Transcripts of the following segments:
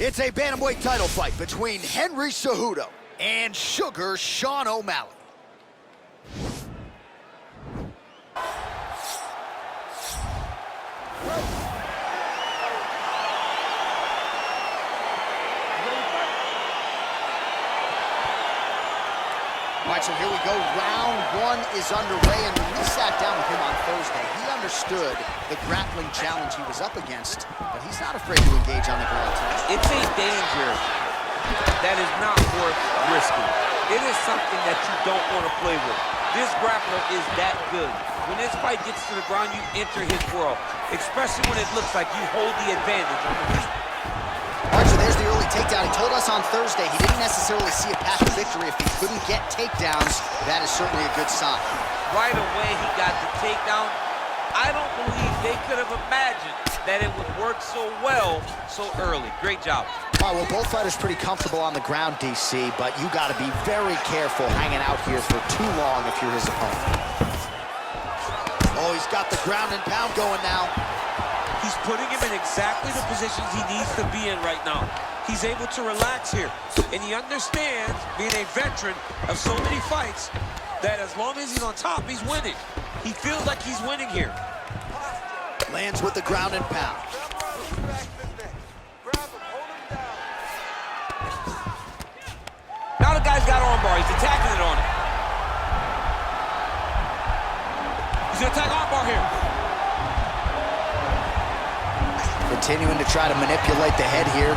It's a bantamweight title fight between Henry Cejudo and Sugar Sean O'Malley. All right, so here we go. Round one is underway, and when we sat down with him on Thursday, he understood the grappling challenge he was up against, but he's not afraid to engage on the ground tonight. It's a danger that is not worth risking. It is something that you don't want to play with. This grappler is that good. When this fight gets to the ground, you enter his world, especially when it looks like you hold the advantage on the feet. All right, so there's the early takedown. He told us on Thursday he didn't necessarily see a path to victory if he couldn't get takedowns. That is certainly a good sign. Right away, he got the takedown. I don't believe they could have imagined that it would work so well so early. Great job. All right, well, both fighters pretty comfortable on the ground, DC, but you got to be very careful hanging out here for too long if you're his opponent. Oh, he's got the ground and pound going now. He's putting him in exactly the positions he needs to be in right now. He's able to relax here, and he understands, being a veteran of so many fights, that as long as he's on top, he's winning. He feels like he's winning here. Lands with the ground and pound. Now the guy's got armbar. He's attacking it on him. He's gonna attack armbar here. Continuing to try to manipulate the head here.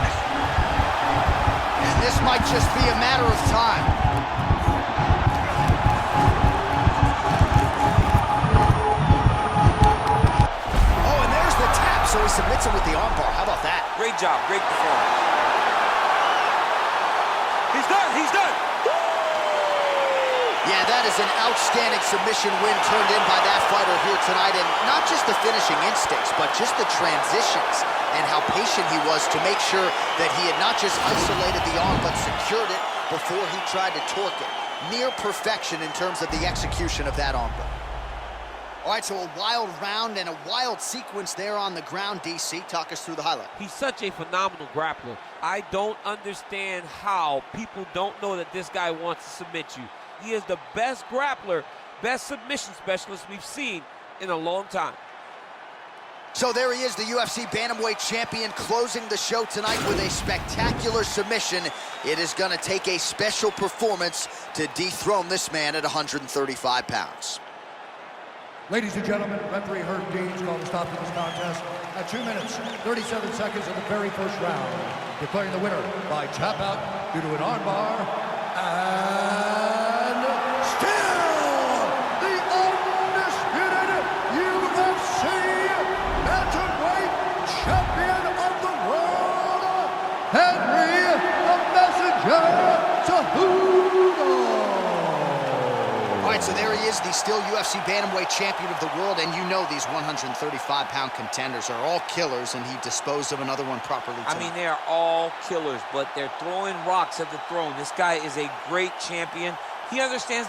And this might just be a matter of time. Oh, and there's the tap, so he submits him with the armbar. How about that? Great job, great performance. He's done, he's done. Yeah, that is an outstanding submission win turned in by that fighter here tonight. And not just the finishing instincts, but just the transitions and how patient he was to make sure that he had not just isolated the arm, but secured it before he tried to torque it. Near perfection in terms of the execution of that armbar. All right, so a wild round and a wild sequence there on the ground, DC. Talk us through the highlight. He's such a phenomenal grappler. I don't understand how people don't know that this guy wants to submit you. He is the best grappler, best submission specialist we've seen in a long time. So there he is, the UFC bantamweight champion, closing the show tonight with a spectacular submission. It is going to take a special performance to dethrone this man at 135 pounds. Ladies and gentlemen, referee Herb Dean's called a stop to this contest at 2 minutes, 37 seconds of the very first round, declaring the winner by tap out due to an armbar, and still the undisputed UFC bantamweight champion of the world, Henry the Messenger Cejudo. All right, so there he is, the still UFC bantamweight champion of the world, and you know these 135-pound contenders are all killers, and he disposed of another one properly tonight. I mean, they are all killers, but they're throwing rocks at the throne. This guy is a great champion. He understands